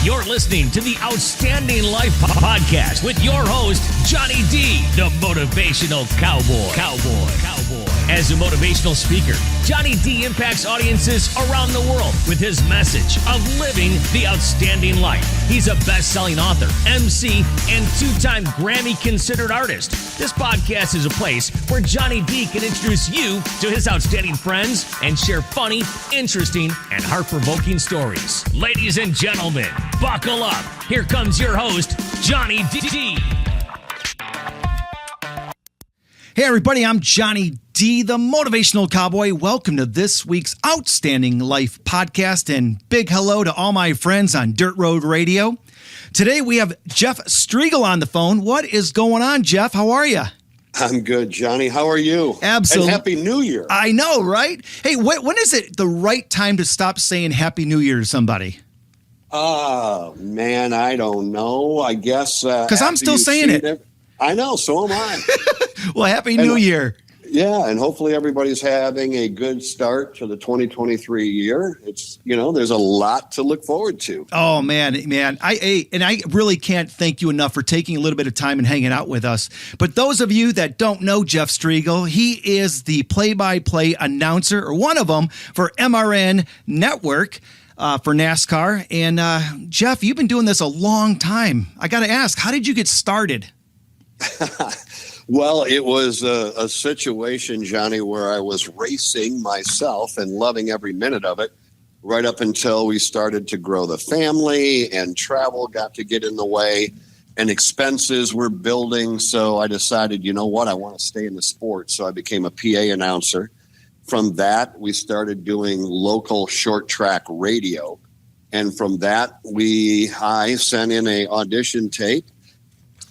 You're listening to the Outstanding Life Podcast with your host, Johnny D, the motivational cowboy. As a motivational speaker, Johnny D impacts audiences around the world with his message of living the outstanding life. He's a best-selling author, MC, and two-time Grammy-considered artist. This podcast is a place where Johnny D can introduce you to his outstanding friends and share funny, interesting, and heart-provoking stories. Ladies and gentlemen, buckle up. Here comes your host, Johnny D. Hey everybody, I'm Johnny D, the Motivational Cowboy. Welcome to this week's Outstanding Life Podcast, and big hello to all my friends on Dirt Road Radio. Today we have Jeff Striegel on the phone. What is going on, Jeff? How are you? I'm good, Johnny. How are you? Absolutely. And Happy New Year. I know, right? Hey, when is it the right time to stop saying Happy New Year to somebody? Oh, man, I don't know. I guess... Because I'm still saying it. I know, so am I. Well, Happy New Year. Yeah, and hopefully everybody's having a good start to the 2023 year. It's, there's a lot to look forward to. Oh, man. I really can't thank you enough for taking a little bit of time and hanging out with us. But those of you that don't know Jeff Striegel, he is the play-by-play announcer, or one of them, for MRN Network. For NASCAR. And Jeff, you've been doing this a long time. I got to ask, how did you get started? Well, it was a situation, Johnny, where I was racing myself and loving every minute of it, right up until we started to grow the family and travel got to get in the way and expenses were building. So I decided, you know what, I want to stay in the sport. So I became a PA announcer. From that, we started doing local short track radio. And from that, I sent in an audition tape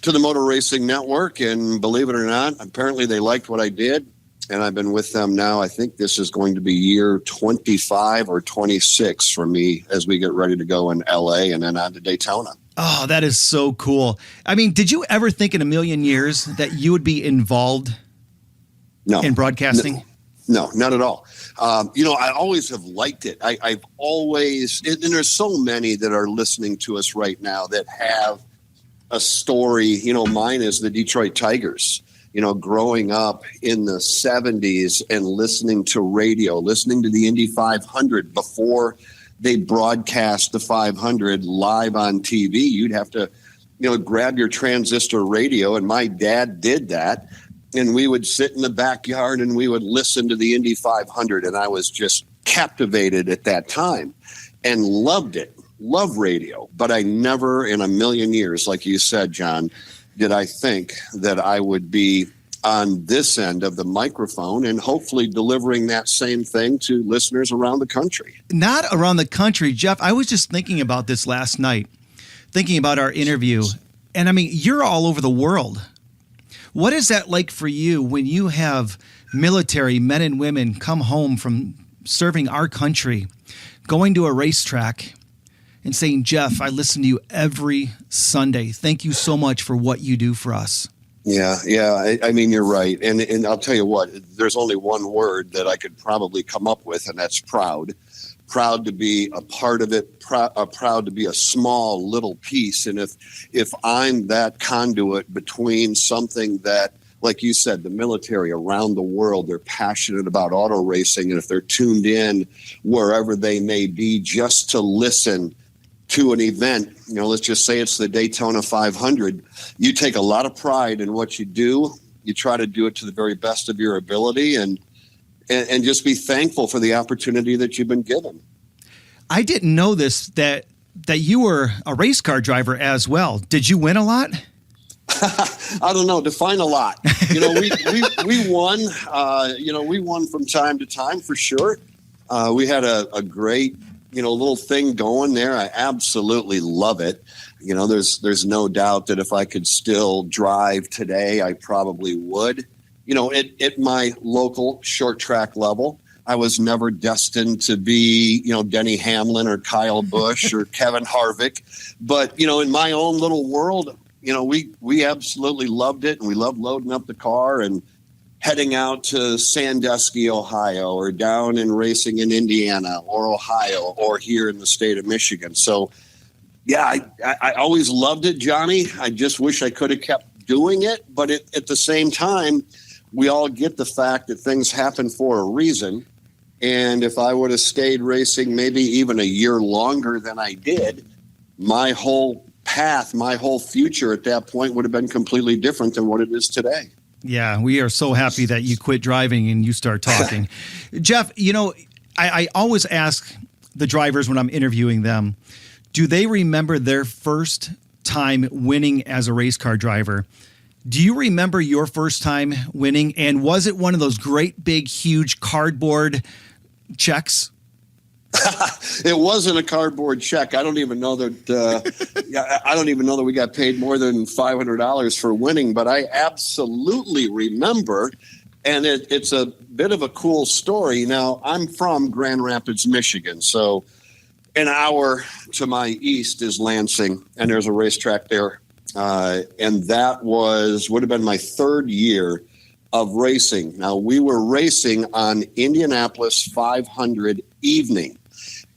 to the Motor Racing Network. And believe it or not, apparently they liked what I did. And I've been with them now. I think this is going to be year 25 or 26 for me as we get ready to go in LA and then on to Daytona. Oh, that is so cool. I mean, did you ever think in a million years that you would be involved in broadcasting? No, not at all. I always have liked it. I've always, and there's so many that are listening to us right now that have a story. Mine is the Detroit Tigers, growing up in the 70s and listening to radio, listening to the Indy 500 before they broadcast the 500 live on TV. You'd have to, grab your transistor radio, and my dad did that. And we would sit in the backyard and we would listen to the Indy 500. And I was just captivated at that time and loved it. Love radio. But I never in a million years, like you said, John, did I think that I would be on this end of the microphone and hopefully delivering that same thing to listeners around the country. Not around the country, Jeff. I was just thinking about this last night, thinking about our interview. And I mean, you're all over the world. What is that like for you when you have military men and women come home from serving our country, going to a racetrack and saying, Jeff, I listen to you every Sunday. Thank you so much for what you do for us. Yeah. I mean, you're right. And I'll tell you what, there's only one word that I could probably come up with, and that's proud. Proud to be a part of it, proud to be a small little piece. And if I'm that conduit between something that, like you said, the military around the world, they're passionate about auto racing. And if they're tuned in wherever they may be just to listen to an event, let's just say it's the Daytona 500, you take a lot of pride in what you do. You try to do it to the very best of your ability and just be thankful for the opportunity that you've been given. I didn't know this, that you were a race car driver as well. Did you win a lot? I don't know. Define a lot. We won. We won from time to time for sure. We had a great, little thing going there. I absolutely love it. There's no doubt that if I could still drive today, I probably would. At my local short track level, I was never destined to be, Denny Hamlin or Kyle Busch or Kevin Harvick. But, in my own little world, we absolutely loved it. And we loved loading up the car and heading out to Sandusky, Ohio, or down and racing in Indiana or Ohio or here in the state of Michigan. So Yeah, I always loved it, Johnny. I just wish I could have kept doing it. But at the same time, we all get the fact that things happen for a reason. And if I would have stayed racing maybe even a year longer than I did, my whole path, my whole future at that point would have been completely different than what it is today. Yeah, we are so happy that you quit driving and you start talking. Jeff, I always ask the drivers when I'm interviewing them, do they remember their first time winning as a race car driver? Do you remember your first time winning? And was it one of those great, big, huge cardboard checks? It wasn't a cardboard check. I don't even know that. I don't even know that we got paid more than $500 for winning. But I absolutely remember, and it's a bit of a cool story. Now, I'm from Grand Rapids, Michigan, so an hour to my east is Lansing, and there's a racetrack there. And that would have been my third year of racing. Now, we were racing on Indianapolis 500 evening.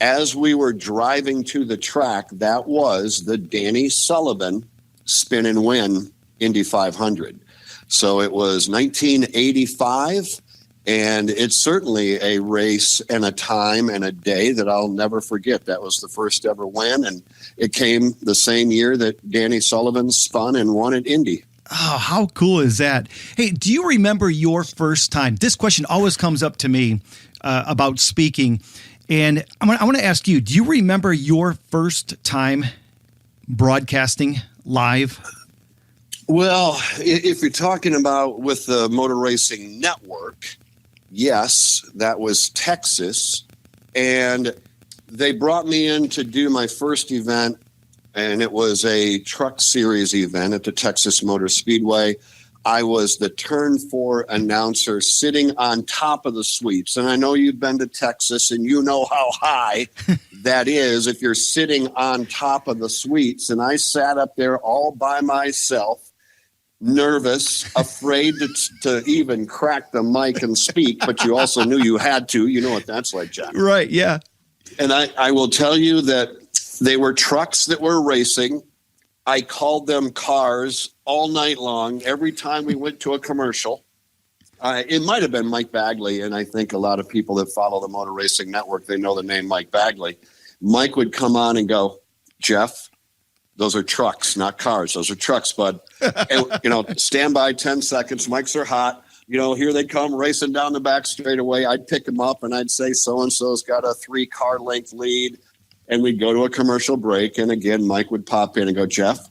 As we were driving to the track, that was the Danny Sullivan Spin and Win Indy 500. So it was 1985. And it's certainly a race and a time and a day that I'll never forget. That was the first ever win, and it came the same year that Danny Sullivan spun and won at Indy. Oh, how cool is that? Hey, do you remember your first time? This question always comes up to me about speaking, and I want to ask you, do you remember your first time broadcasting live? Well, if you're talking about with the Motor Racing Network, yes, that was Texas. And they brought me in to do my first event, and it was a truck series event at the Texas Motor Speedway. I was the turn 4 announcer sitting on top of the sweeps. And I know you've been to Texas and you know how high that is if you're sitting on top of the sweeps. And I sat up there all by myself, nervous, afraid to even crack the mic and speak, but you also knew you had to. You know what that's like, John. Right, yeah. And I will tell you that they were trucks that were racing. I called them cars all night long. Every time we went to a commercial, it might have been Mike Bagley, and I think a lot of people that follow the Motor Racing Network, they know the name Mike Bagley. Mike would come on and go, Jeff, those are trucks, not cars. Those are trucks, bud. And, stand by 10 seconds. Mics are hot. Here they come racing down the back straightaway. I'd pick them up and I'd say, so-and-so's got a 3-car length lead. And we'd go to a commercial break. And again, Mike would pop in and go, Jeff.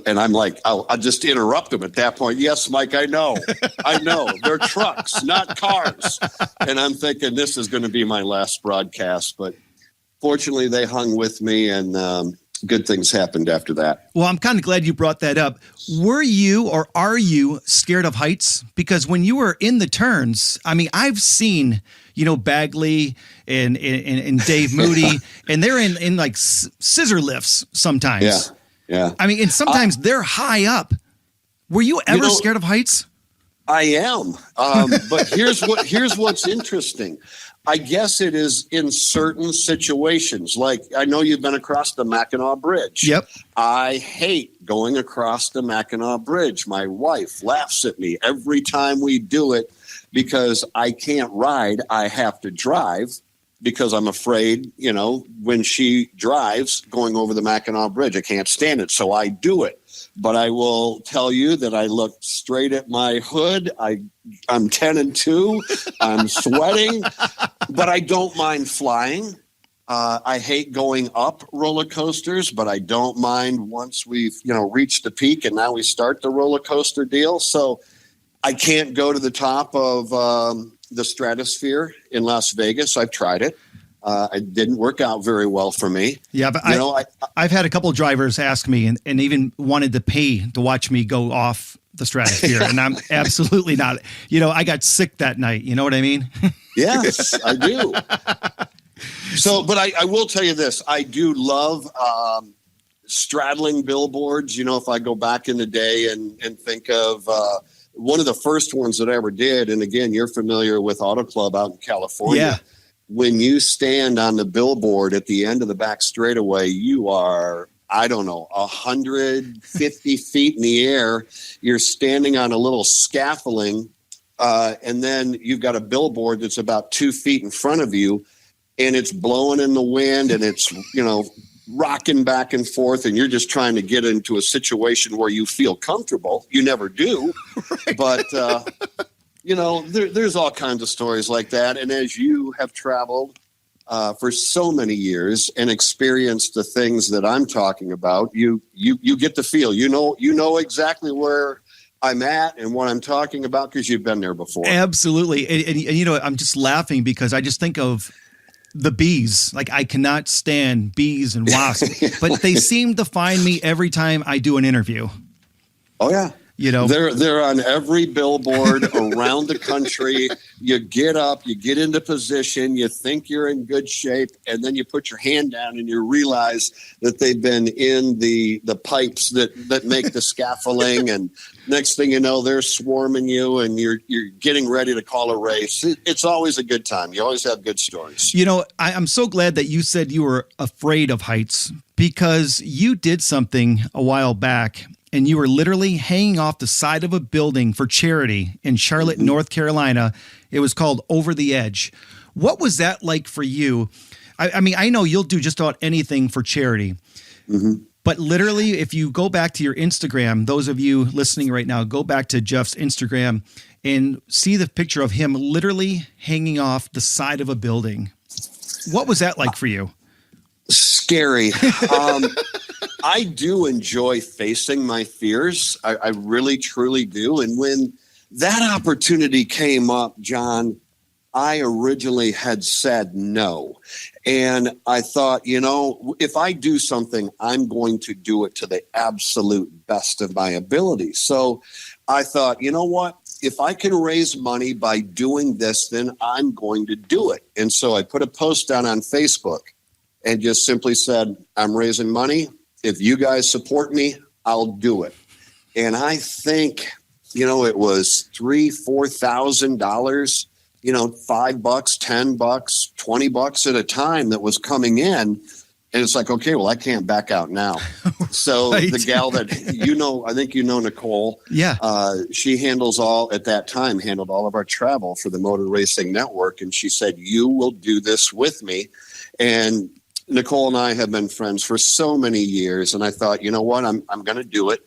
And I'm like, I'll just interrupt him at that point. Yes, Mike, I know. They're trucks, not cars. And I'm thinking this is going to be my last broadcast. But fortunately, they hung with me, and good things happened after that. Well, I'm kind of glad you brought that up. Were you or are you scared of heights? Because when you were in the turns, I mean, I've seen, Bagley and Dave Moody, and they're in like scissor lifts sometimes. Yeah. I mean, and sometimes they're high up. Were you ever scared of heights? I am. But here's what's interesting. I guess it is in certain situations. Like, I know you've been across the Mackinac Bridge. Yep. I hate going across the Mackinac Bridge. My wife laughs at me every time we do it because I can't ride. I have to drive because I'm afraid, when she drives going over the Mackinac Bridge, I can't stand it. So I do it. But I will tell you that I look straight at my hood. I'm 10 and 2. I'm sweating, but I don't mind flying. I hate going up roller coasters, but I don't mind once we've, reached the peak and now we start the roller coaster deal. So I can't go to the top of the Stratosphere in Las Vegas. I've tried it. It didn't work out very well for me. Yeah, but I've had a couple of drivers ask me and even wanted to pay to watch me go off the Stratosphere, and I'm absolutely not. I got sick that night. You know what I mean? Yes, I do. So, but I will tell you this. I do love straddling billboards. If I go back in the day and think of one of the first ones that I ever did, and again, you're familiar with Auto Club out in California. Yeah. when you stand on the billboard at the end of the back straightaway, you are, I don't know, 150 feet in the air. You're standing on a little scaffolding, and then you've got a billboard that's about 2 feet in front of you, and it's blowing in the wind, and it's, rocking back and forth, and you're just trying to get into a situation where you feel comfortable. You never do, right. But there's all kinds of stories like that. And as you have traveled for so many years and experienced the things that I'm talking about, you get the feel. You know exactly where I'm at and what I'm talking about because you've been there before. Absolutely, and I'm just laughing because I just think of the bees. Like, I cannot stand bees and wasps, but they seem to find me every time I do an interview. Oh yeah. They're on every billboard around the country. You get up, you get into position, you think you're in good shape, and then you put your hand down and you realize that they've been in the pipes that make the scaffolding, and next thing you know, they're swarming you, and you're getting ready to call a race. It's always a good time. You always have good stories. I'm so glad that you said you were afraid of heights, because you did something a while back. And you were literally hanging off the side of a building for charity in Charlotte, mm-hmm. North Carolina. It was called Over the Edge. What was that like for you? I mean, I know you'll do just about anything for charity. Mm-hmm. But literally, if you go back to your Instagram, those of you listening right now, go back to Jeff's Instagram and see the picture of him literally hanging off the side of a building. What was that like for you? Scary. I do enjoy facing my fears. I really, truly do. And when that opportunity came up, John, I originally had said no. And I thought, if I do something, I'm going to do it to the absolute best of my ability. So I thought, you know what? If I can raise money by doing this, then I'm going to do it. And so I put a post down on Facebook and just simply said, I'm raising money. If you guys support me, I'll do it. And I think, it was $3,000-$4,000, $5, $10, $20 at a time that was coming in. And it's like, okay, well, I can't back out now. So right. The gal that, I think Nicole. Yeah. She handled all of our travel for the Motor Racing Network. And she said, you will do this with me. And Nicole and I have been friends for so many years, and I thought, you know what, I'm going to do it.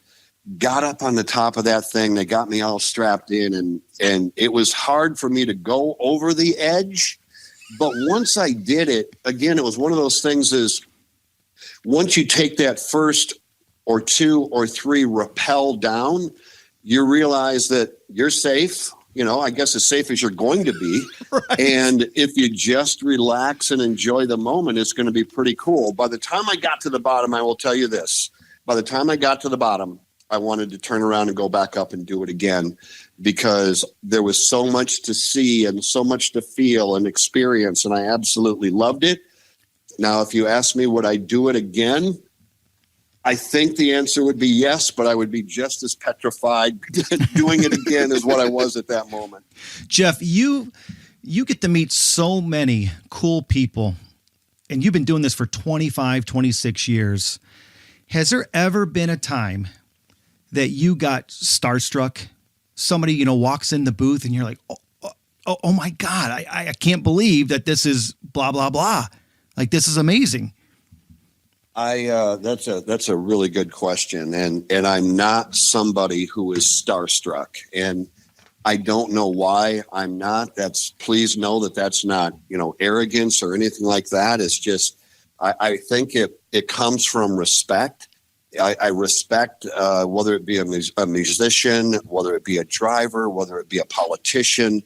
Got up on the top of that thing. They got me all strapped in, and it was hard for me to go over the edge. But once I did it, again, it was one of those things is once you take that first or two or three rappel down, you realize that you're safe. I guess as safe as you're going to be. Right. And if you just relax and enjoy the moment, it's going to be pretty cool. By the time I got to the bottom, I will tell you this. By the time I got to the bottom, I wanted to turn around and go back up and do it again because there was so much to see and so much to feel and experience, and I absolutely loved it. Now, if you ask me, would I do it again? I think the answer would be yes, but I would be just as petrified doing it again as what I was at that moment. Jeff, you get to meet so many cool people, and you've been doing this for 25, 26 years. Has there ever been a time that you got starstruck? Somebody, walks in the booth and you're like, oh my God, I can't believe that this is blah, blah, blah. Like, this is amazing. That's a really good question. And I'm not somebody who is starstruck, and I don't know why I'm not. Please know that that's not, arrogance or anything like that. It's just, I think it comes from respect. I respect, whether it be a musician, whether it be a driver, whether it be a politician,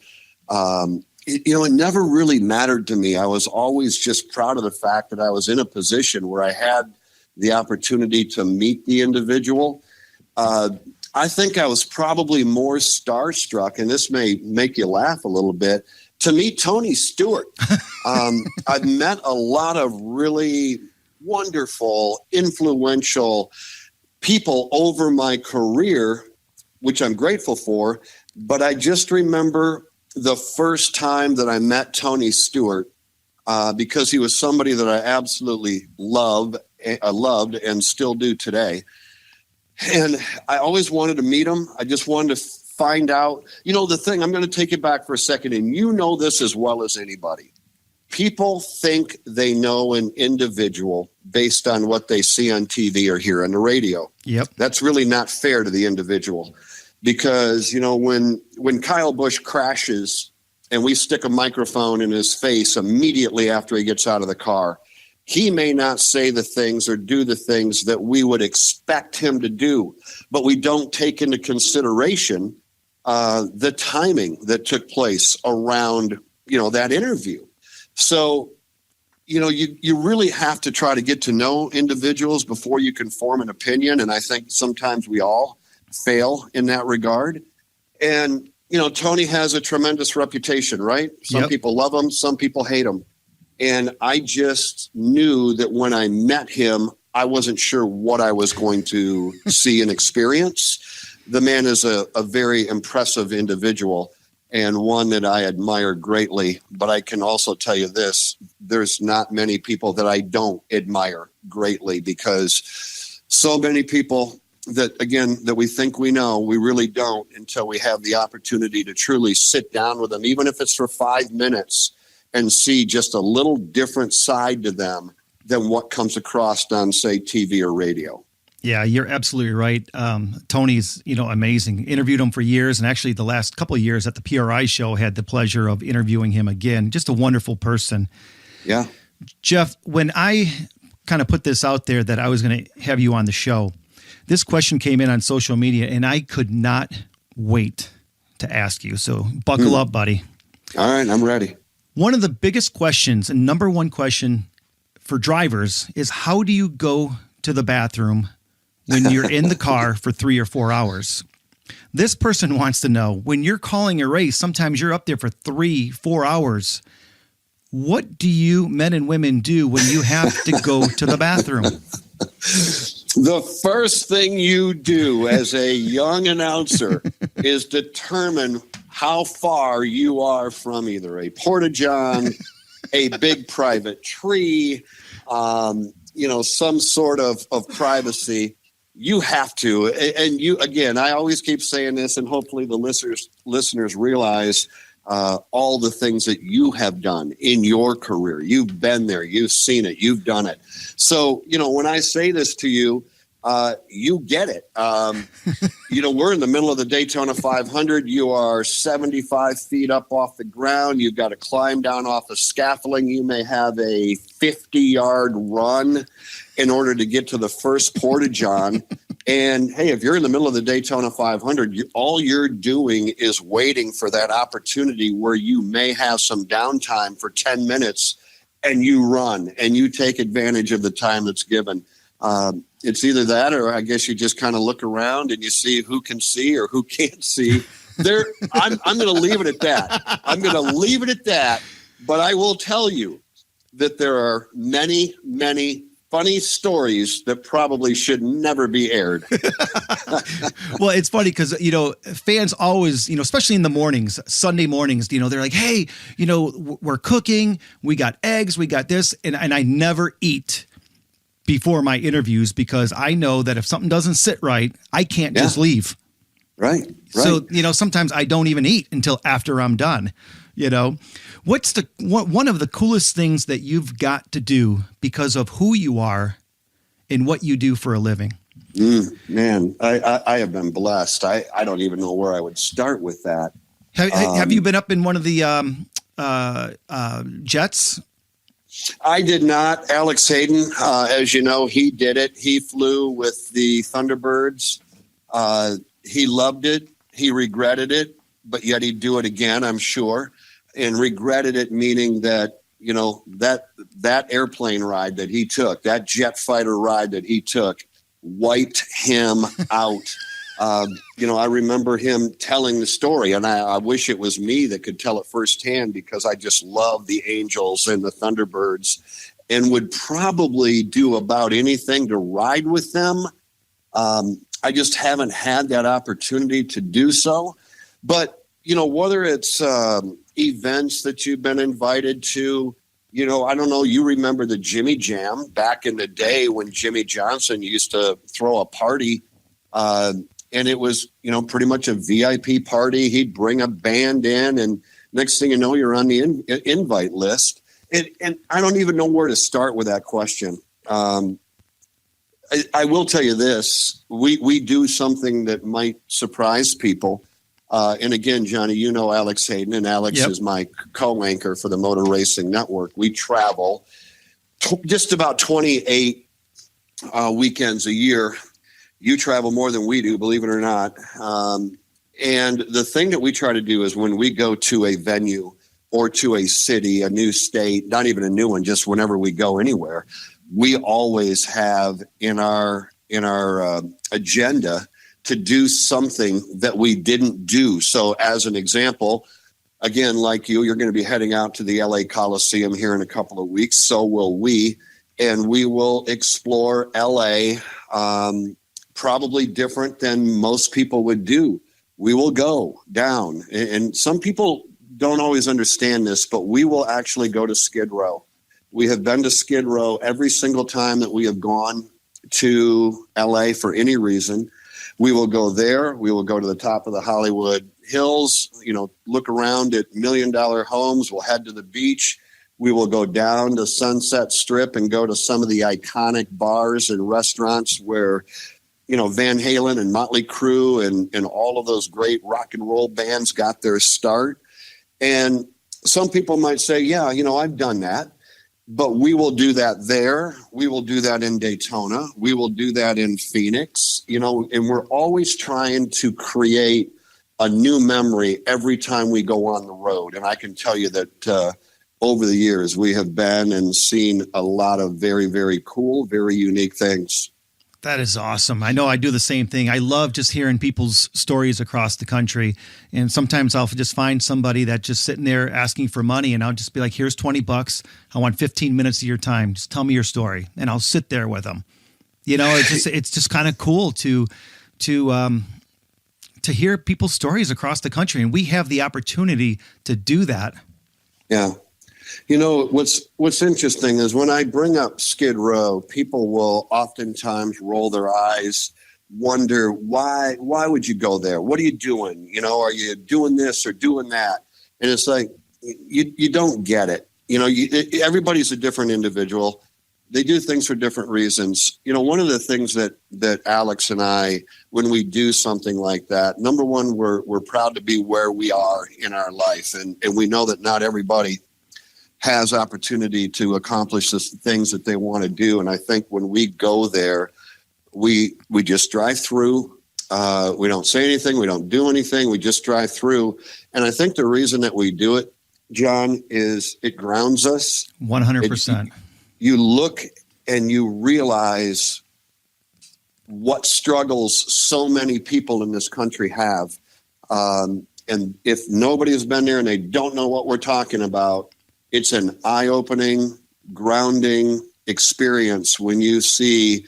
it never really mattered to me. I was always just proud of the fact that I was in a position where I had the opportunity to meet the individual. I think I was probably more starstruck, and this may make you laugh a little bit, to meet Tony Stewart. I've met a lot of really wonderful, influential people over my career, which I'm grateful for, but I just remember the first time that I met Tony Stewart, because he was somebody that I absolutely loved and still do today. And I always wanted to meet him. I just wanted to find out, the thing, I'm going to take it back for a second. And you know this as well as anybody. People think they know an individual based on what they see on TV or hear on the radio. Yep. That's really not fair to the individual because, when Kyle Busch crashes and we stick a microphone in his face immediately after he gets out of the car, he may not say the things or do the things that we would expect him to do, but we don't take into consideration the timing that took place around, that interview. So, you really have to try to get to know individuals before you can form an opinion. And I think sometimes we all fail in that regard. And, Tony has a tremendous reputation, right? Some people love him, some people hate him. And I just knew that when I met him, I wasn't sure what I was going to see and experience. The man is a very impressive individual and one that I admire greatly. But I can also tell you this, there's not many people that I don't admire greatly because so many people that we think we know, we really don't until we have the opportunity to truly sit down with them, even if it's for 5 minutes, and see just a little different side to them than what comes across on, say, TV or radio. Yeah, you're absolutely right. Tony's, amazing. Interviewed him for years, and actually the last couple of years at the PRI show, had the pleasure of interviewing him again. Just a wonderful person. Yeah. Jeff, when I kind of put this out there that I was going to have you on the show, this question came in on social media, and I could not wait to ask you. So buckle up, buddy. All right, I'm ready. One of the biggest questions and number one question for drivers is how do you go to the bathroom when you're in the car for 3 or 4 hours? This person wants to know, when you're calling a race, sometimes you're up there for 3-4 hours. What do you men and women do when you have to go to the bathroom? The first thing you do as a young announcer is determine how far you are from either a porta-john, a big private tree, some sort of privacy. You have to. And you, again, I always keep saying this, and hopefully the listeners realize all the things that you have done in your career. You've been there. You've seen it. You've done it. So, when I say this to you, you get it. We're in the middle of the Daytona 500. You are 75 feet up off the ground. You've got to climb down off the scaffolding. You may have a 50-yard run in order to get to the first porta-john. And hey, if you're in the middle of the Daytona 500, all you're doing is waiting for that opportunity where you may have some downtime for 10 minutes and you run and you take advantage of the time that's given. It's either that, or I guess you just kind of look around and you see who can see or who can't see. I'm going to leave it at that. But I will tell you that there are many, many funny stories that probably should never be aired. Well, it's funny because, fans always, especially in the mornings, Sunday mornings, they're like, hey, we're cooking, we got eggs, we got this. And I never eat before my interviews because I know that if something doesn't sit right, I can't just leave. Right. So, sometimes I don't even eat until after I'm done. What's one of the coolest things that you've got to do because of who you are and what you do for a living? Man, I have been blessed. I don't even know where I would start with that. Have you been up in one of the jets? I did not. Alex Hayden, as you know, he did it. He flew with the Thunderbirds. He loved it. He regretted it, but yet he'd do it again, I'm sure. And regretted it, meaning that, that airplane ride that he took, that jet fighter ride that he took, wiped him out. I remember him telling the story, and I wish it was me that could tell it firsthand because I just love the Angels and the Thunderbirds and would probably do about anything to ride with them. I just haven't had that opportunity to do so. But, whether it's events that you've been invited to, I don't know, you remember the Jimmy Jam back in the day when Jimmy Johnson used to throw a party, and it was, pretty much a VIP party. He'd bring a band in, and next thing you know, you're on the invite list. And I don't even know where to start with that question. I will tell you this. We do something that might surprise people. And again, Johnny, Alex Hayden, and Alex is my co-anchor for the Motor Racing Network. We travel just about 28 weekends a year. You travel more than we do, believe it or not. And the thing that we try to do is when we go to a venue or to a city, a new state, not even a new one, just whenever we go anywhere, we always have in our agenda to do something that we didn't do. So as an example, again, like you're going to be heading out to the LA Coliseum here in a couple of weeks. So will we. And we will explore LA, probably different than most people would do. We will go down. And some people don't always understand this, but we will actually go to Skid Row. We have been to Skid Row every single time that we have gone to LA for any reason. We will go there. We will go to the top of the Hollywood Hills, look around at $1 million homes. We'll head to the beach. We will go down to Sunset Strip and go to some of the iconic bars and restaurants where, Van Halen and Motley Crue and all of those great rock and roll bands got their start. And some people might say, yeah, I've done that. But we will do that there. We will do that in Daytona. We will do that in Phoenix, and we're always trying to create a new memory every time we go on the road. And I can tell you that over the years, we have been and seen a lot of very, very cool, very unique things. That is awesome. I know I do the same thing. I love just hearing people's stories across the country. And sometimes I'll just find somebody that's just sitting there asking for money, and I'll just be like, here's $20. I want 15 minutes of your time. Just tell me your story. And I'll sit there with them. It's just kind of cool to hear people's stories across the country. And we have the opportunity to do that. Yeah. What's interesting is when I bring up Skid Row, people will oftentimes roll their eyes, wonder why would you go there? What are you doing? Are you doing this or doing that? And it's like, you don't get it. Everybody's a different individual. They do things for different reasons. One of the things that Alex and I, when we do something like that, number one, we're proud to be where we are in our life. And we know that not everybody has opportunity to accomplish the things that they want to do. And I think when we go there, we just drive through. We don't say anything. We don't do anything. We just drive through. And I think the reason that we do it, John, is it grounds us. 100%. You look and you realize what struggles so many people in this country have. And if nobody has been there and they don't know what we're talking about, it's an eye-opening, grounding experience when you see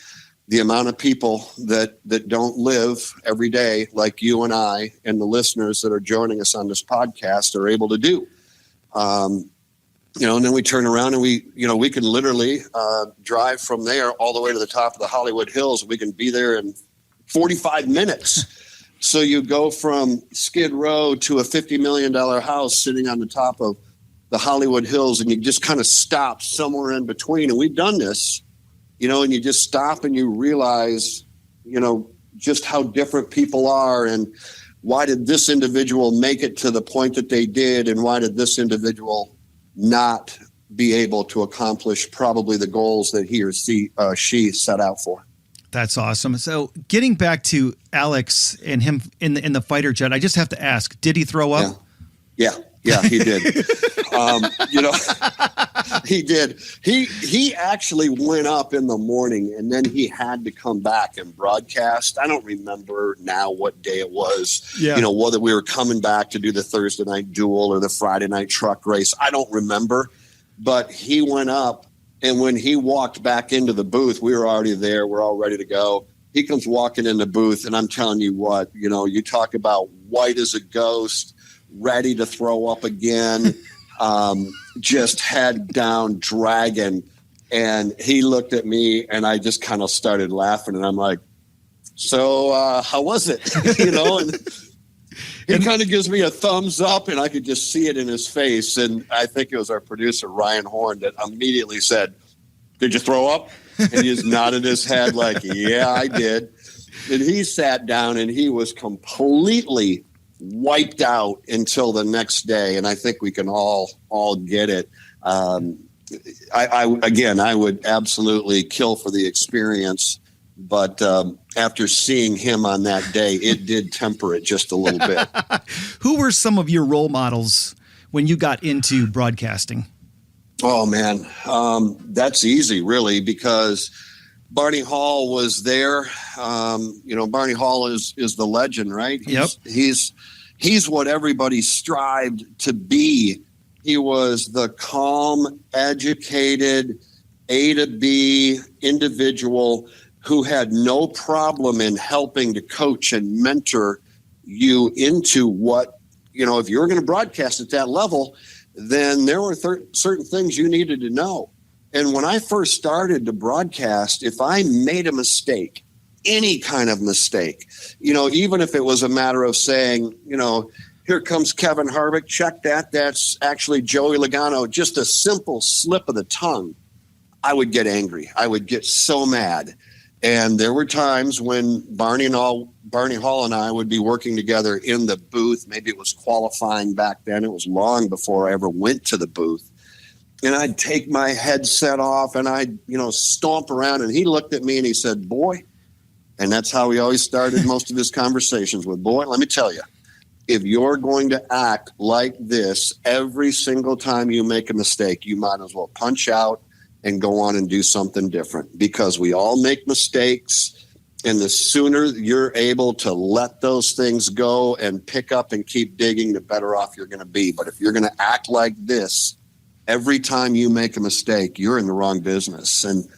the amount of people that don't live every day like you and I and the listeners that are joining us on this podcast are able to do. And then we turn around and we can literally drive from there all the way to the top of the Hollywood Hills. We can be there in 45 minutes. So you go from Skid Row to a $50 million house sitting on the top of the Hollywood Hills, and you just kind of stop somewhere in between. And we've done this, and you just stop and you realize, just how different people are and why did this individual make it to the point that they did, and why did this individual not be able to accomplish probably the goals that he or she set out for. That's awesome. So getting back to Alex and him in the fighter jet, I just have to ask, did he throw up? Yeah, he did. He did. He actually went up in the morning and then he had to come back and broadcast. I don't remember now what day it was, whether we were coming back to do the Thursday night duel or the Friday night truck race. I don't remember, but he went up, and when he walked back into the booth, we were already there. We're all ready to go. He comes walking in the booth, and I'm telling you what, you talk about white as a ghost, ready to throw up again. just head down, dragging. And he looked at me, and I just kind of started laughing. And I'm like, so how was it? And he kind of gives me a thumbs up, and I could just see it in his face. And I think it was our producer, Ryan Horn, that immediately said, did you throw up? And he just nodded his head like, yeah, I did. And he sat down, and he was completely wiped out until the next day. And I think we can all get it. I would absolutely kill for the experience. But after seeing him on that day, it did temper it just a little bit. Who were some of your role models when you got into broadcasting? Oh, man, that's easy, really, because Barney Hall was there. Barney Hall is the legend, right? He's what everybody strived to be. He was the calm, educated, A to B individual who had no problem in helping to coach and mentor you into what, if you were going to broadcast at that level, then there were certain things you needed to know. And when I first started to broadcast, if I made a mistake, any kind of mistake, even if it was a matter of saying, here comes Kevin Harvick, check that, that's actually Joey Logano, just a simple slip of the tongue, I would get angry. I would get so mad. And there were times when Barney Hall and I would be working together in the booth. Maybe it was qualifying back then. It was long before I ever went to the booth. And I'd take my headset off and I'd, stomp around. And he looked at me and he said, boy, and that's how he always started most of his conversations with, boy, let me tell you, if you're going to act like this every single time you make a mistake, you might as well punch out and go on and do something different, because we all make mistakes. And the sooner you're able to let those things go and pick up and keep digging, the better off you're going to be. But if you're going to act like this every time you make a mistake, you're in the wrong business. And,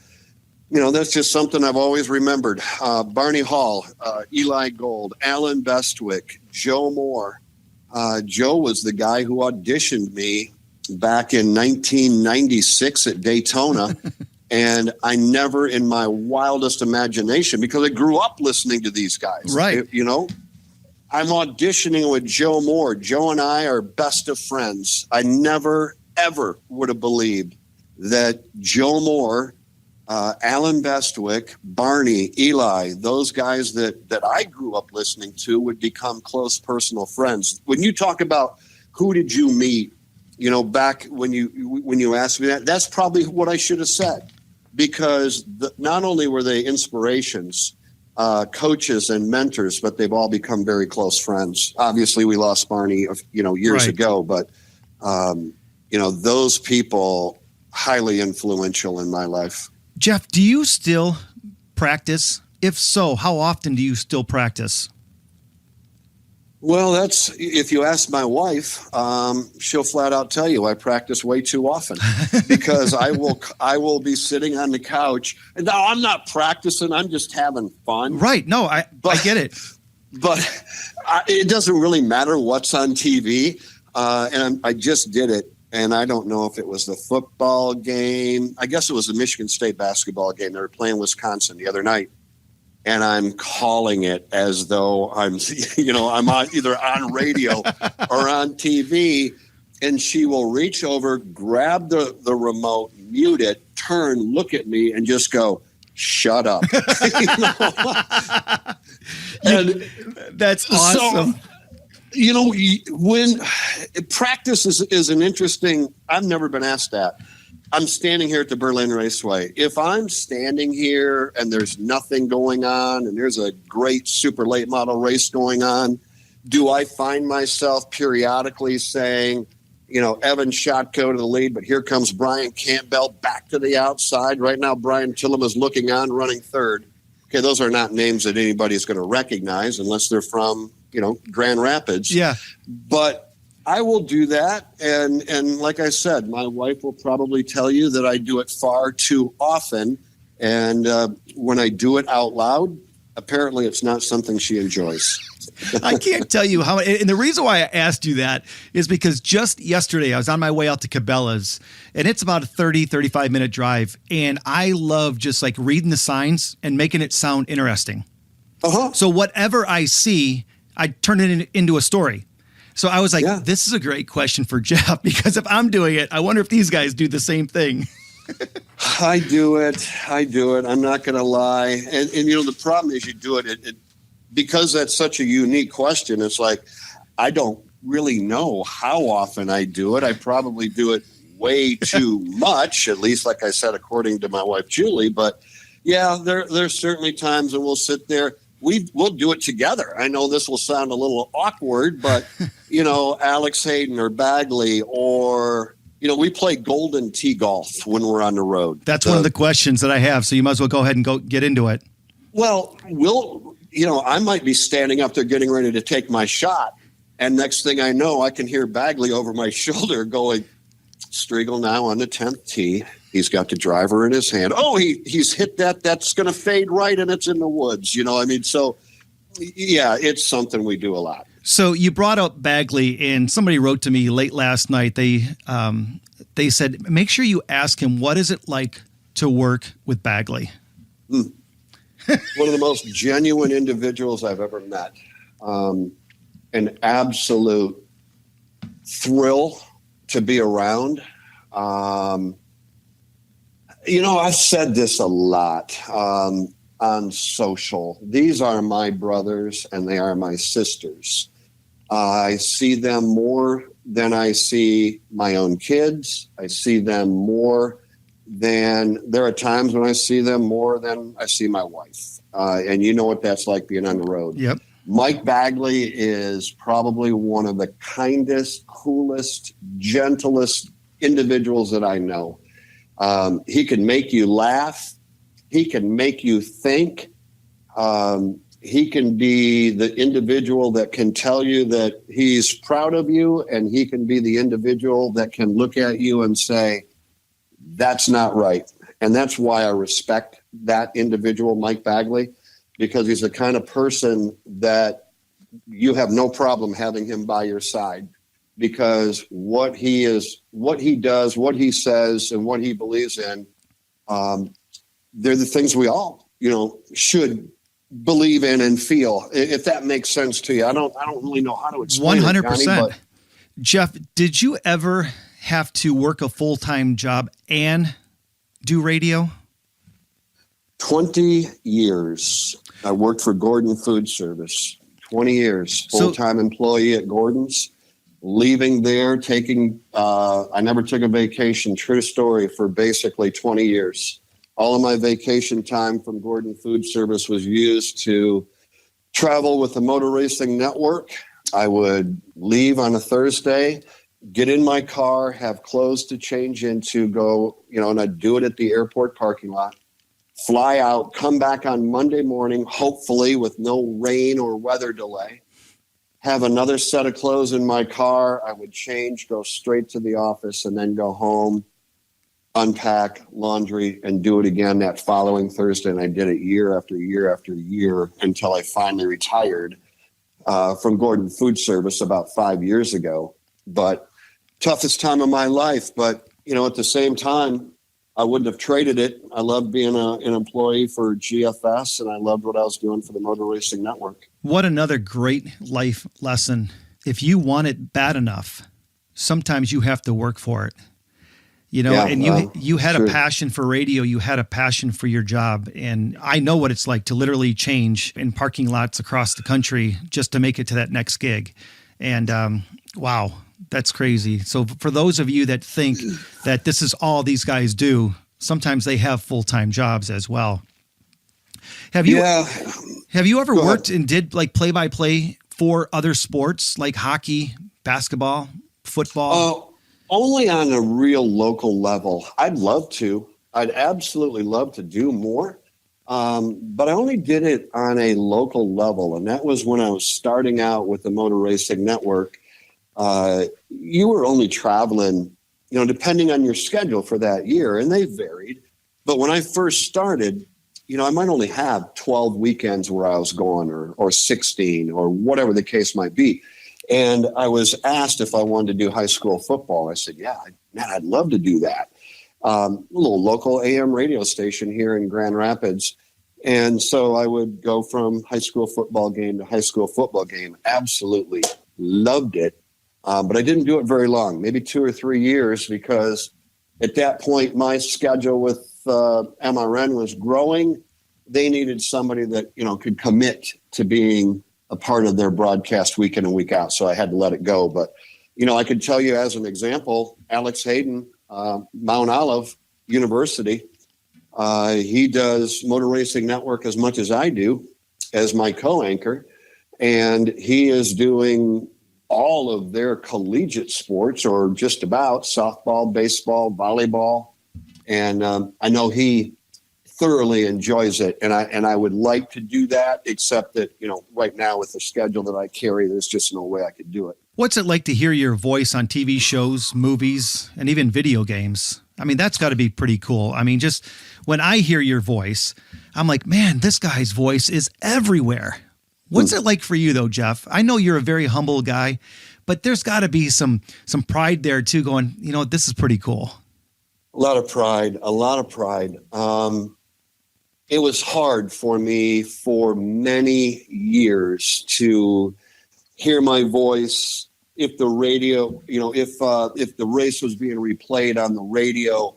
that's just something I've always remembered. Barney Hall, Eli Gold, Alan Bestwick, Joe Moore. Joe was the guy who auditioned me back in 1996 at Daytona. And I never in my wildest imagination, because I grew up listening to these guys, right? I'm auditioning with Joe Moore. Joe and I are best of friends. I never, ever would have believed that Joe Moore, Alan Bestwick, Barney, Eli, those guys that I grew up listening to would become close personal friends. When you talk about who did you meet, back when you asked me that, that's probably what I should have said, because not only were they inspirations, coaches and mentors, but they've all become very close friends. Obviously, we lost Barney, years ago, but those people highly influential in my life. Jeff, do you still practice? If so, how often do you still practice? Well, if you ask my wife, she'll flat out tell you I practice way too often, because I will be sitting on the couch. And now I'm not practicing. I'm just having fun. Right. No, I get it. But it doesn't really matter what's on TV. And I just did it. And I don't know if it was the football game. I guess it was the Michigan State basketball game. They were playing Wisconsin the other night. And I'm calling it as though I'm either on radio or on TV. And she will reach over, grab the remote, mute it, turn, look at me, and just go, shut up. And that's awesome. So, when practice is an interesting, I've never been asked that. I'm standing here at the Berlin Raceway. If I'm standing here and there's nothing going on and there's a great super late model race going on, do I find myself periodically saying, Evan Shotko to the lead, but here comes Brian Campbell back to the outside. Right now, Brian Tillum is looking on, running third. Okay, those are not names that anybody's going to recognize unless they're from, Grand Rapids. Yeah. But I will do that. And like I said, my wife will probably tell you that I do it far too often. And when I do it out loud, apparently it's not something she enjoys. I can't tell you how, and the reason why I asked you that is because just yesterday I was on my way out to Cabela's, and it's about a 35-minute drive, and I love just like reading the signs and making it sound interesting. So whatever I see, I turn it into a story. So I was like, this is a great question for Jeff, because if I'm doing it, I wonder if these guys do the same thing. I do it. I'm not going to lie. And the problem is you do it because that's such a unique question. It's like, I don't really know how often I do it. I probably do it way too much, at least, like I said, according to my wife, Julie. But yeah, there's certainly times that we'll sit there. We'll do it together. I know this will sound a little awkward, but, Alex Hayden or Bagley or, we play golden tee golf when we're on the road. That's one of the questions that I have. So you might as well go ahead and go get into it. Well, I might be standing up there getting ready to take my shot. And next thing I know, I can hear Bagley over my shoulder going, Striegel now on the 10th tee. He's got the driver in his hand. Oh, he's hit that. That's going to fade right, and it's in the woods. So, yeah, it's something we do a lot. So you brought up Bagley, and somebody wrote to me late last night. They said, make sure you ask him, what is it like to work with Bagley? One of the most genuine individuals I've ever met. An absolute thrill to be around. I've said this a lot on social. These are my brothers and they are my sisters. I see them more than I see my own kids. I see them more than there are times when I see them more than I see my wife. And you know what that's like being on the road. Yep. Mike Bagley is probably one of the kindest, coolest, gentlest individuals that I know. He can make you laugh. He can make you think. He can be the individual that can tell you that he's proud of you, and he can be the individual that can look at you and say, that's not right. And that's why I respect that individual, Mike Bagley, because he's the kind of person that you have no problem having him by your side. Because what he does, what he says, and what he believes in, they're the things we all, should believe in and feel. If that makes sense to you, I don't really know how to explain 100%. it, Johnny, Jeff, did you ever have to work a full-time job and do radio? 20 years. I worked for Gordon Food Service. 20 years, full-time employee at Gordon's. Leaving there, I never took a vacation, true story, for basically 20 years. All of my vacation time from Gordon Food Service was used to travel with the Motor Racing Network. I would leave on a Thursday, get in my car, have clothes to change into, go, and I'd do it at the airport parking lot, fly out, come back on Monday morning, hopefully with no rain or weather delay. Have another set of clothes in my car. I would change, go straight to the office, and then go home, unpack, laundry, and do it again that following Thursday. And I did it year after year after year until I finally retired from Gordon Food Service about 5 years ago. But toughest time of my life. But, at the same time, I wouldn't have traded it. I loved being an employee for GFS, and I loved what I was doing for the Motor Racing Network. What another great life lesson. If you want it bad enough, sometimes you have to work for it. And you had a passion for radio. You had a passion for your job. And I know what it's like to literally change in parking lots across the country just to make it to that next gig. And wow, that's crazy. So for those of you that think that this is all these guys do, sometimes they have full-time jobs as well. Have you ever worked and did like play-by-play for other sports like hockey, basketball, football? Only on a real local level. I'd love to. I'd absolutely love to do more. But I only did it on a local level. And that was when I was starting out with the Motor Racing Network. You were only traveling, depending on your schedule for that year. And they varied. But when I first started, I might only have 12 weekends where I was gone or 16 or whatever the case might be. And I was asked if I wanted to do high school football. I said, yeah, man, I'd love to do that. A little local AM radio station here in Grand Rapids. And so I would go from high school football game to high school football game. Absolutely loved it. But I didn't do it very long, maybe 2 or 3 years, because at that point, my schedule with MRN was growing. They needed somebody that, could commit to being a part of their broadcast week in and week out. So I had to let it go. But, I could tell you as an example, Alex Hayden, Mount Olive University, he does Motor Racing Network as much as I do as my co-anchor. And he is doing all of their collegiate sports, or just about softball, baseball, volleyball. And I know he thoroughly enjoys it. And I would like to do that, except that, right now with the schedule that I carry, there's just no way I could do it. What's it like to hear your voice on TV shows, movies, and even video games? I mean, that's got to be pretty cool. I mean, just when I hear your voice, I'm like, man, this guy's voice is everywhere. What's it like for you, though, Jeff? I know you're a very humble guy, but there's got to be some pride there, too, going, this is pretty cool. A lot of pride. It was hard for me for many years to hear my voice. If the radio, if the race was being replayed on the radio,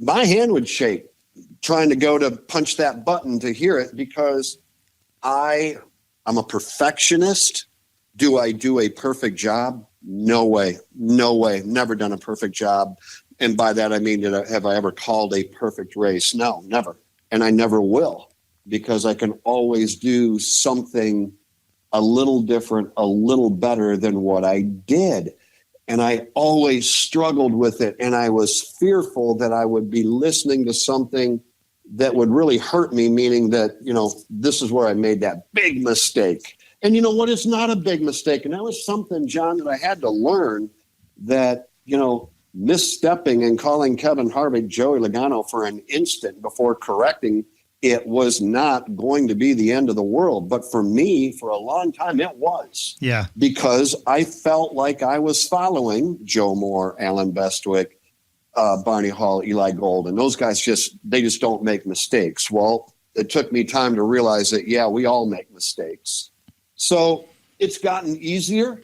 my hand would shake trying to go to punch that button to hear it, because I'm a perfectionist. Do I do a perfect job? No way. Never done a perfect job. And by that, I mean, have I ever called a perfect race? No, never. And I never will, because I can always do something a little different, a little better than what I did. And I always struggled with it. And I was fearful that I would be listening to something that would really hurt me, meaning that, this is where I made that big mistake. And you know what? It's not a big mistake. And that was something, John, that I had to learn, that, misstepping and calling Kevin Harvick Joey Logano for an instant before correcting it was not going to be the end of the world. But for me, for a long time, it was. Yeah. Because I felt like I was following Joe Moore, Alan Bestwick, Barney Hall, Eli Gold, and those guys just don't make mistakes. Well, it took me time to realize that, yeah, we all make mistakes. So it's gotten easier.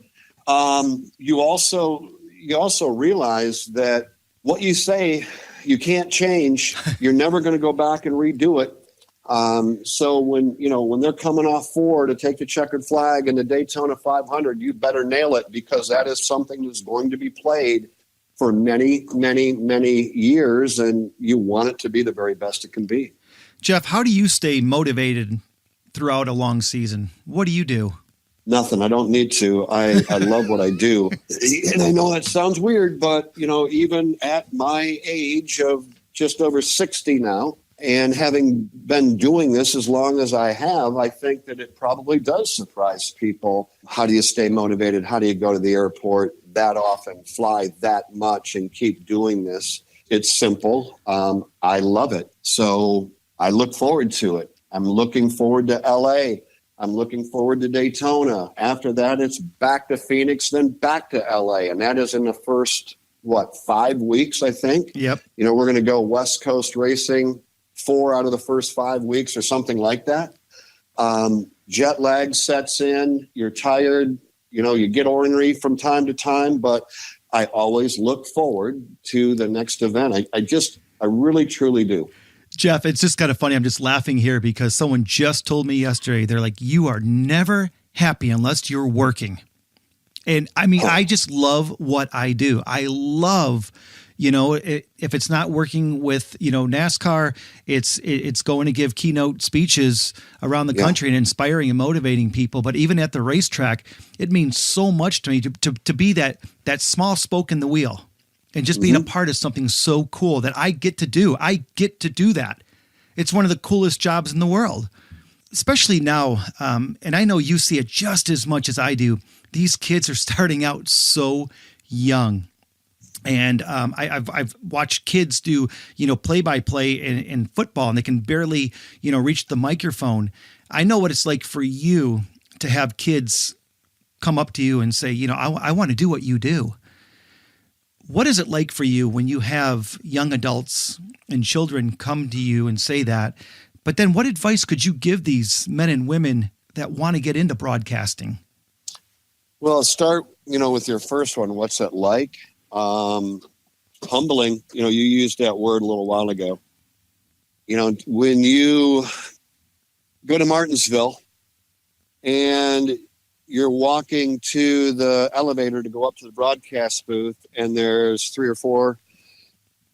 You also realize that what you say, you can't change. You're never going to go back and redo it. So when they're coming off 4 to take the checkered flag in the Daytona 500, you better nail it, because that is something that's going to be played for many, many, many years, and you want it to be the very best it can be. Jeff, how do you stay motivated throughout a long season? What do you do? Nothing. I don't need to. I love what I do. And I know that sounds weird, but, even at my age of just over 60 now, and having been doing this as long as I have, I think that it probably does surprise people. How do you stay motivated? How do you go to the airport that often, fly that much, and keep doing this? It's simple. I love it. So I look forward to it. I'm looking forward to LA. I'm looking forward to Daytona. After that, it's back to Phoenix, then back to LA. And that is in the first, 5 weeks, I think? Yep. We're going to go West Coast racing 4 out of the first 5 weeks or something like that. Jet lag sets in. You're tired. You get ornery from time to time, but I always look forward to the next event. I really, truly do. Jeff, it's just kind of funny. I'm just laughing here because someone just told me yesterday, they're like, you are never happy unless you're working. And I mean, I just love what I do. I love, if it's not working with, NASCAR, it's going to give keynote speeches around the country and inspiring and motivating people. But even at the racetrack, it means so much to me to be that small spoke in the wheel. And just being a part of something so cool that I get to do. I get to do that. It's one of the coolest jobs in the world, especially now. And I know you see it just as much as I do. These kids are starting out so young. And I've watched kids do, play-by-play in football, and they can barely, reach the microphone. I know what it's like for you to have kids come up to you and say, I want to do what you do. What is it like for you when you have young adults and children come to you and say that? But then what advice could you give these men and women that want to get into broadcasting? Well, start, with your first one. What's it like? Humbling. You used that word a little while ago. When you go to Martinsville and you're walking to the elevator to go up to the broadcast booth, and there's 3 or 4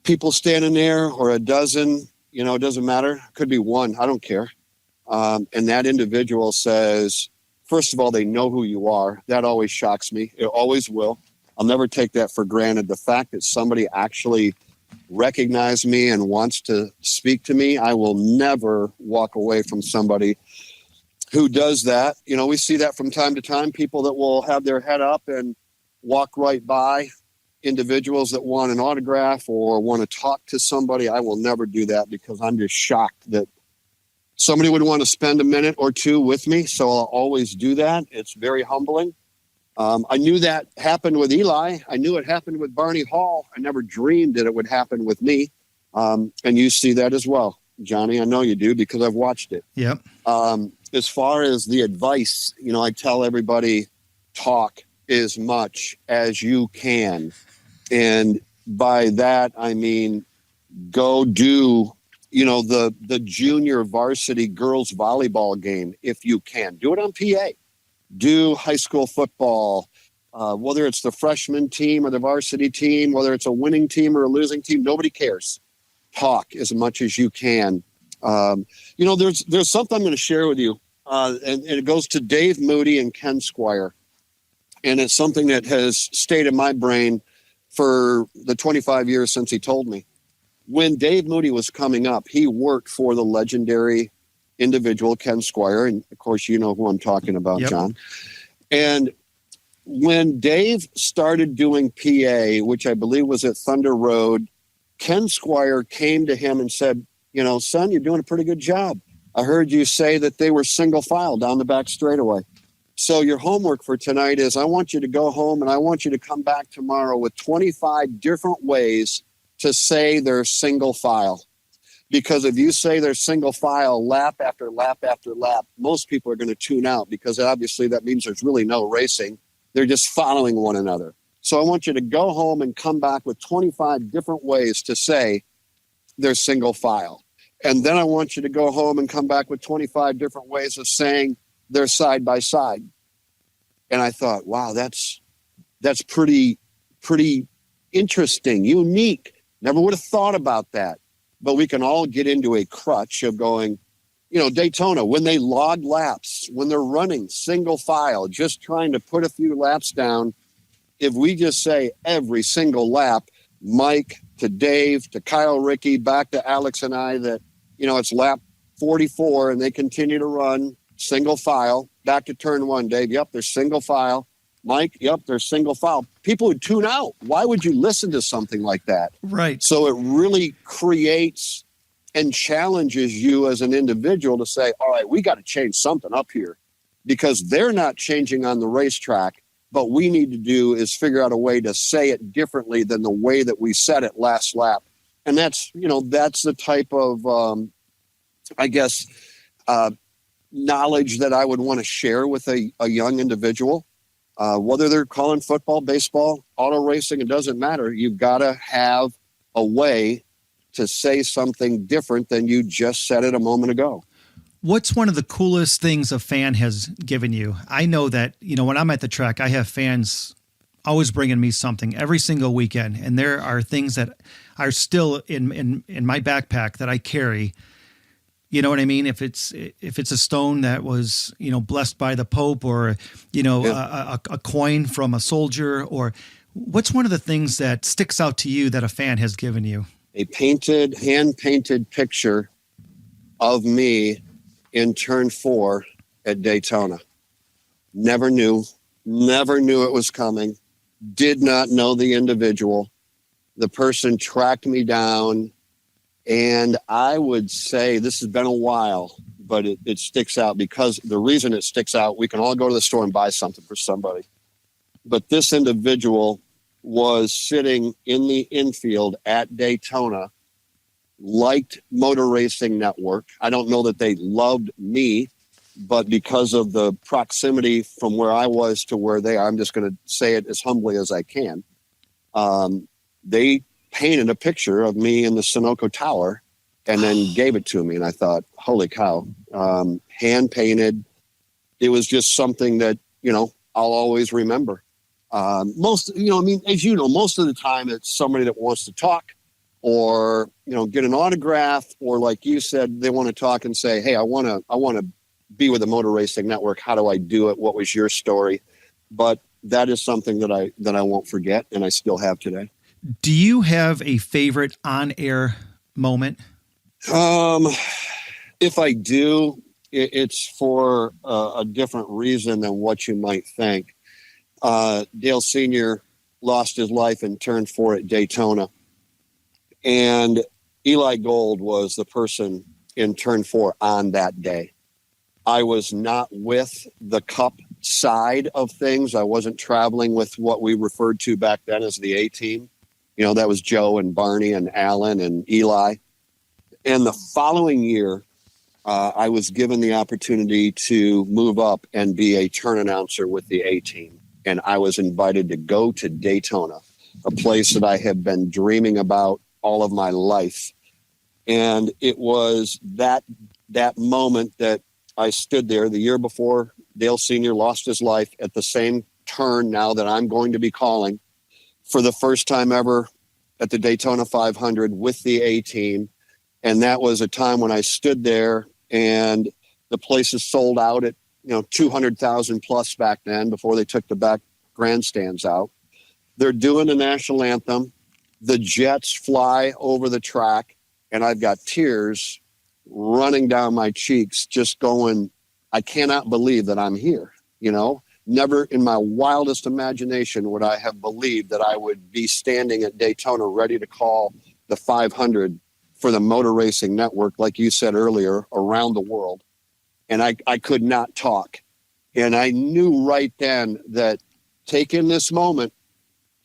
people standing there, or a dozen, it doesn't matter. Could be one. I don't care. And that individual says, first of all, they know who you are. That always shocks me. It always will. I'll never take that for granted. The fact that somebody actually recognized me and wants to speak to me, I will never walk away from somebody who does that. We see that from time to time, people that will have their head up and walk right by individuals that want an autograph or want to talk to somebody. I will never do that because I'm just shocked that somebody would want to spend a minute or two with me. So I'll always do that. It's very humbling. I knew that happened with Eli. I knew it happened with Barney Hall. I never dreamed that it would happen with me. And you see that as well, Johnny. I know you do because I've watched it. Yep. As far as the advice, I tell everybody, talk as much as you can. And by that, I mean, go do, the junior varsity girls volleyball game if you can. Do it on PA. Do high school football, whether it's the freshman team or the varsity team, whether it's a winning team or a losing team, nobody cares. Talk as much as you can. There's something I'm going to share with you, and it goes to Dave Moody and Ken Squire. And it's something that has stayed in my brain for the 25 years since he told me. When Dave Moody was coming up, he worked for the legendary individual Ken Squire, and of course you know who I'm talking about. Yep. John. And when Dave started doing PA, which I believe was at Thunder Road, Ken Squire came to him and said, son, you're doing a pretty good job. I heard you say that they were single file down the back straightaway. So your homework for tonight is I want you to go home and I want you to come back tomorrow with 25 different ways to say they're single file. Because if you say they're single file lap after lap after lap, most people are going to tune out because obviously that means there's really no racing. They're just following one another. So I want you to go home and come back with 25 different ways to say they're single file. And then I want you to go home and come back with 25 different ways of saying they're side by side. And I thought, wow, that's pretty interesting, unique. Never would have thought about that. But we can all get into a crutch of going, Daytona, when they log laps, when they're running single file, just trying to put a few laps down. If we just say every single lap, Mike to Dave to Kyle, Ricky, back to Alex and I, that, it's lap 44 and they continue to run single file, back to turn 1, Dave. Yep, they're single file. Mike, yep, they're single file. People would tune out. Why would you listen to something like that? Right. So it really creates and challenges you as an individual to say, all right, we got to change something up here because they're not changing on the racetrack. But we need to do is figure out a way to say it differently than the way that we said it last lap. And that's the type of, knowledge that I would want to share with a young individual. Whether they're calling football, baseball, auto racing, it doesn't matter. You've got to have a way to say something different than you just said it a moment ago. What's one of the coolest things a fan has given you? I know that, when I'm at the track, I have fans always bringing me something every single weekend. And there are things that are still in my backpack that I carry. You know what I mean? If it's a stone that was, blessed by the Pope or, a coin from a soldier, or what's one of the things that sticks out to you that a fan has given you? A hand-painted picture of me in turn 4 at Daytona. Never knew it was coming. Did not know the individual. the person tracked me down, and I would say this has been a while, but it sticks out because the reason it sticks out, we can all go to the store and buy something for somebody. But this individual was sitting in the infield at Daytona, liked Motor Racing Network. I don't know that they loved me, but because of the proximity from where I was to where they are, I'm just going to say it as humbly as I can. They painted a picture of me in the Sunoco Tower and then gave it to me. And I thought, holy cow, hand painted. It was just something that, I'll always remember. Most of the time it's somebody that wants to talk or, get an autograph, or like you said, they want to talk and say, hey, I want to be with the Motor Racing Network. How do I do it? What was your story? But that is something that I won't forget, and I still have today. Do you have a favorite on-air moment? If I do, it's for a different reason than what you might think. Dale Sr. lost his life in turn 4 at Daytona. And Eli Gold was the person in turn 4 on that day. I was not with the Cup side of things. I wasn't traveling with what we referred to back then as the A-team. That was Joe and Barney and Alan and Eli. And the following year, I was given the opportunity to move up and be a turn announcer with the A-team. And I was invited to go to Daytona, a place that I have been dreaming about all of my life. And it was that moment that I stood there the year before Dale Sr. lost his life at the same turn now that I'm going to be calling for the first time ever at the Daytona 500 with the A-team. And that was a time when I stood there and the place is sold out at, 200,000 plus back then before they took the back grandstands out. They're doing the national anthem. The jets fly over the track and I've got tears running down my cheeks, just going, I cannot believe that I'm here. Never in my wildest imagination would I have believed that I would be standing at Daytona ready to call the 500 for the Motor Racing Network, like you said earlier, around the world. And I could not talk. And I knew right then that take in this moment,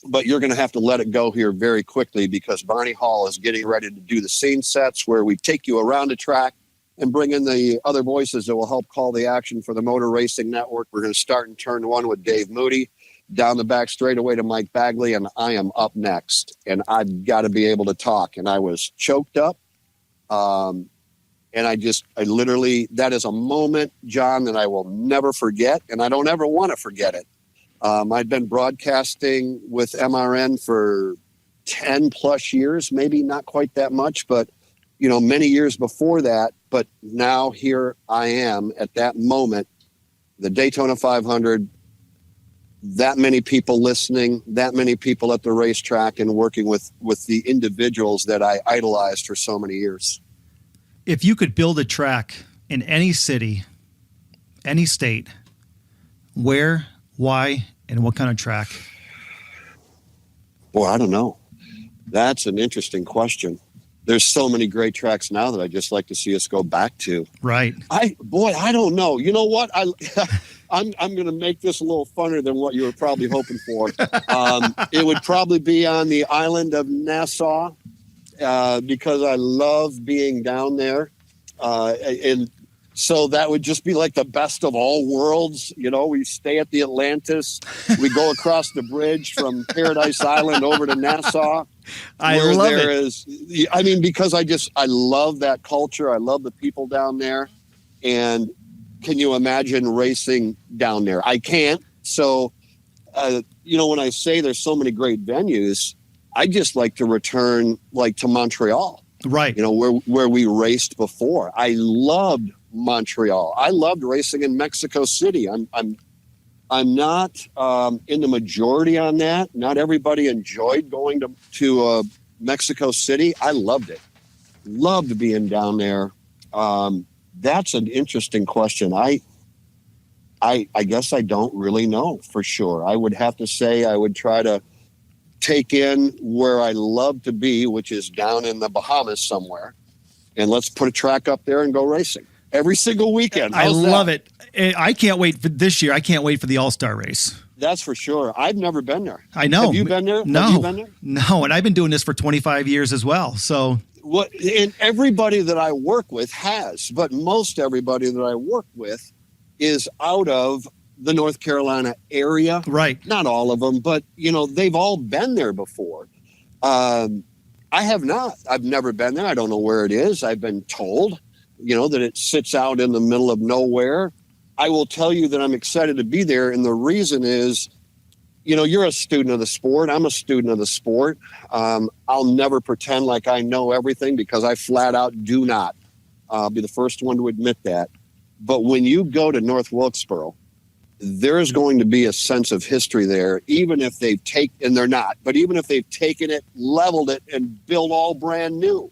but you're going to have to let it go here very quickly because Barney Hall is getting ready to do the scene sets where we take you around the track and bring in the other voices that will help call the action for the Motor Racing Network. We're going to start in turn 1 with Dave Moody, down the back straightaway to Mike Bagley, and I am up next. And I've got to be able to talk. And I was choked up. And I literally, that is a moment, John, that I will never forget. And I don't ever want to forget it. I'd been broadcasting with MRN for 10 plus years, maybe not quite that much, but, many years before that. But now here I am at that moment, the Daytona 500, that many people listening, that many people at the racetrack and working with the individuals that I idolized for so many years. If you could build a track in any city, any state, where, why, and what kind of track? Boy, I don't know. That's an interesting question. There's so many great tracks now that I just like to see us go back to. Right. I don't know. You know what? I'm going to make this a little funner than what you were probably hoping for. It would probably be on the island of Nassau because I love being down there. And so that would just be like the best of all worlds. We stay at the Atlantis. We go across the bridge from Paradise Island over to Nassau. I love it. Because I love that culture. I love the people down there. And can you imagine racing down there? I can't. So, when I say there's so many great venues, I just like to return to Montreal. Right. Where we raced before. I loved Montreal. I loved racing in Mexico City. I'm not in the majority on that. Not everybody enjoyed going to Mexico City. I loved it. Loved being down there. That's an interesting question. I guess I don't really know for sure. I would have to say I would try to take in where I love to be, which is down in the Bahamas somewhere, and let's put a track up there and go racing every single weekend. I love it. I can't wait for this year. I can't wait for the All-Star race. That's for sure. I've never been there. I know. Have you been there? No. Have you been there? No, and I've been doing this for 25 years as well. So and everybody that I work with has, but most everybody that I work with is out of the North Carolina area. Right. Not all of them, but they've all been there before. I have not. I've never been there. I don't know where it is. I've been told, that it sits out in the middle of nowhere. I will tell you that I'm excited to be there. And the reason is, you're a student of the sport. I'm a student of the sport. I'll never pretend like I know everything, because I flat out do not. I'll be the first one to admit that. But when you go to North Wilkesboro, there's going to be a sense of history there, even if they've even if they've taken it, leveled it, and built all brand new.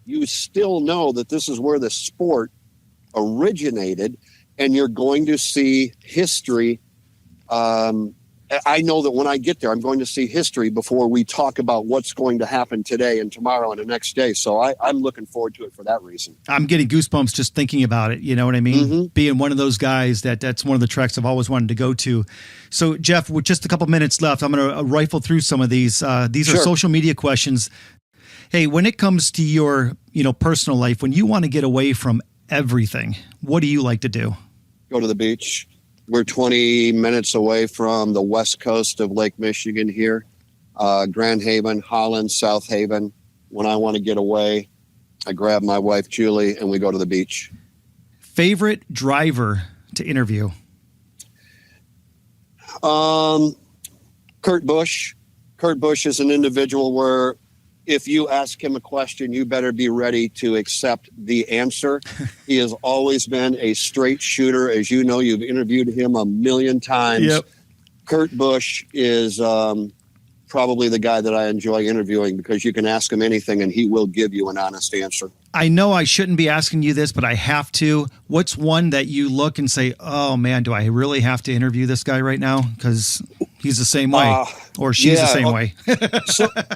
You still know that this is where the sport originated, and you're going to see history. I know that when I get there, I'm going to see history before we talk about what's going to happen today and tomorrow and the next day. So I'm looking forward to it for that reason. I'm getting goosebumps just thinking about it. You know what I mean? Mm-hmm. Being one of those guys that's one of the tracks I've always wanted to go to. So, Jeff, with just a couple minutes left, I'm going to rifle through some of these. These are social media questions. Hey, when it comes to your personal life, when you want to get away from everything, what do you like to do? Go to the beach. We're 20 minutes away from the west coast of Lake Michigan here. Grand Haven, Holland, South Haven. When I want to get away, I grab my wife, Julie, and we go to the beach. Favorite driver to interview? Kurt Busch. Kurt Busch is an individual where if you ask him a question, you better be ready to accept the answer. He has always been a straight shooter. As you know, you've interviewed him a million times. Yep. Kurt Busch is probably the guy that I enjoy interviewing, because you can ask him anything and he will give you an honest answer. I know I shouldn't be asking you this, but I have to. What's one that you look and say, oh, man, do I really have to interview this guy right now? Because he's the same way, or she's the same way.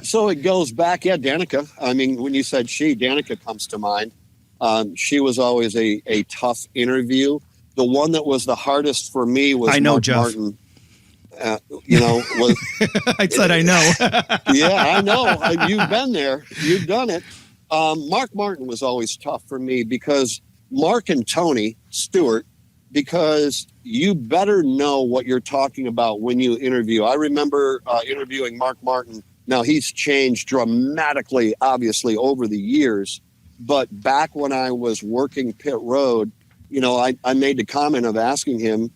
So it goes back. Yeah, Danica. I mean, when you said she, Danica comes to mind. She was always a tough interview. The one that was the hardest for me was Mark Jeff. Martin. I said I know. Yeah, I know. You've been there. You've done it. Mark Martin was always tough for me, because Mark and Tony Stewart, because you better know what you're talking about when you interview. I remember interviewing Mark Martin. Now, he's changed dramatically, obviously, over the years. But back when I was working pit road, I made the comment of asking him,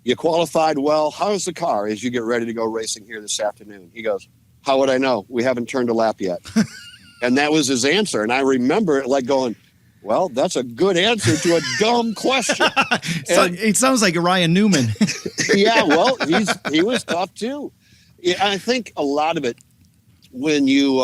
you qualified well. How's the car as you get ready to go racing here this afternoon? He goes, how would I know? We haven't turned a lap yet. And that was his answer. And I remember it like going, well, that's a good answer to a dumb question. It sounds like Ryan Newman. Yeah, well, he was tough too. Yeah, I think a lot of it, when you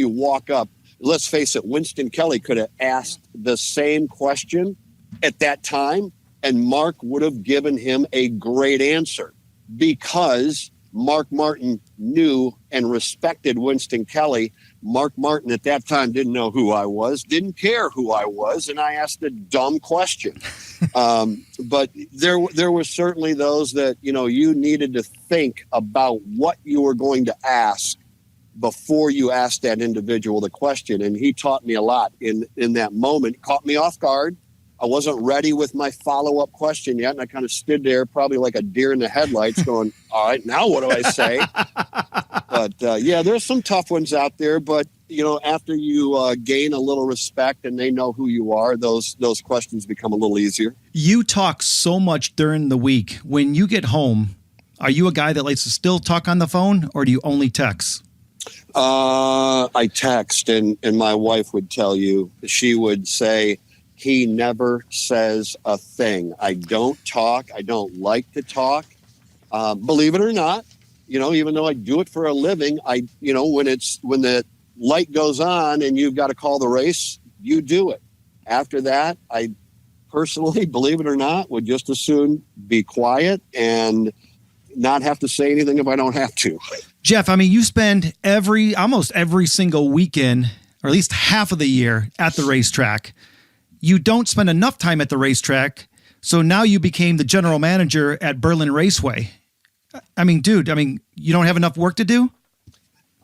walk up, let's face it, Winston Kelly could have asked the same question at that time, and Mark would have given him a great answer, because Mark Martin knew and respected Winston Kelly. Mark Martin at that time didn't know who I was, didn't care who I was, and I asked a dumb question. But there were certainly those that, you needed to think about what you were going to ask before you asked that individual the question. And he taught me a lot in that moment. Caught me off guard. I wasn't ready with my follow-up question yet, and I kind of stood there probably like a deer in the headlights going, all right, now what do I say? But, there's some tough ones out there, but, after you gain a little respect and they know who you are, those questions become a little easier. You talk so much during the week. When you get home, are you a guy that likes to still talk on the phone, or do you only text? I text, and my wife would tell you, she would say, he never says a thing. I don't talk. I don't like to talk. Believe it or not, even though I do it for a living, when the light goes on and you've got to call the race, you do it. After that, I personally, believe it or not, would just as soon be quiet. And, not have to say anything if I don't have to. Jeff, I mean, you spend almost every single weekend, or at least half of the year, at the racetrack. You don't spend enough time at the racetrack, so now you became the general manager at Berlin Raceway. I mean, dude, you don't have enough work to do?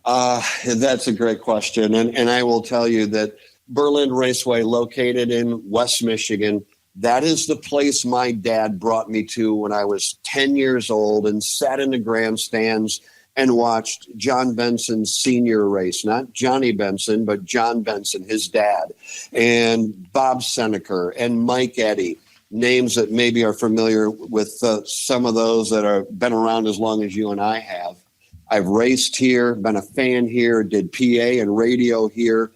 That's a great question. And I will tell you that Berlin Raceway, located in West Michigan, that is the place my dad brought me to when I was 10 years old and sat in the grandstands and watched John Benson's senior race. Not Johnny Benson, but John Benson, his dad, and Bob Seneker and Mike Eddy, names that maybe are familiar with some of those that are been around as long as you and I have. I've raced here, been a fan here, did PA and radio here,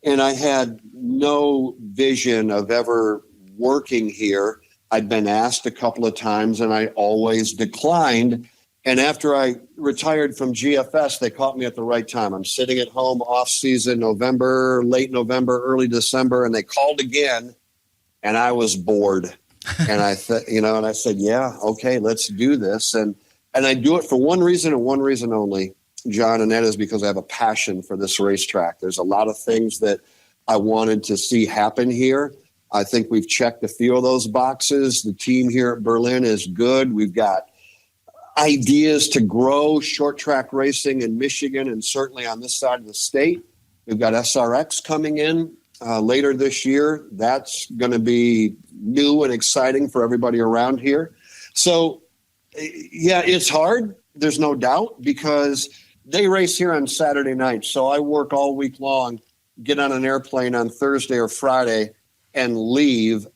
and I had no vision of ever working here. I'd been asked a couple of times and I always declined. And after I retired from GFS, they caught me at the right time. I'm sitting at home off season, November, late November, early December, and they called again and I was bored. And I thought, and I said, yeah, okay, let's do this. And I do it for one reason and one reason only, John, and that is because I have a passion for this racetrack. There's a lot of things that I wanted to see happen here. I think we've checked a few of those boxes. The team here at Berlin is good. We've got ideas to grow short track racing in Michigan and certainly on this side of the state. We've got SRX coming in later this year. That's going to be new and exciting for everybody around here. So, yeah, it's hard. There's no doubt because they race here on Saturday night. So I work all week long, get on an airplane on Thursday or Friday and leave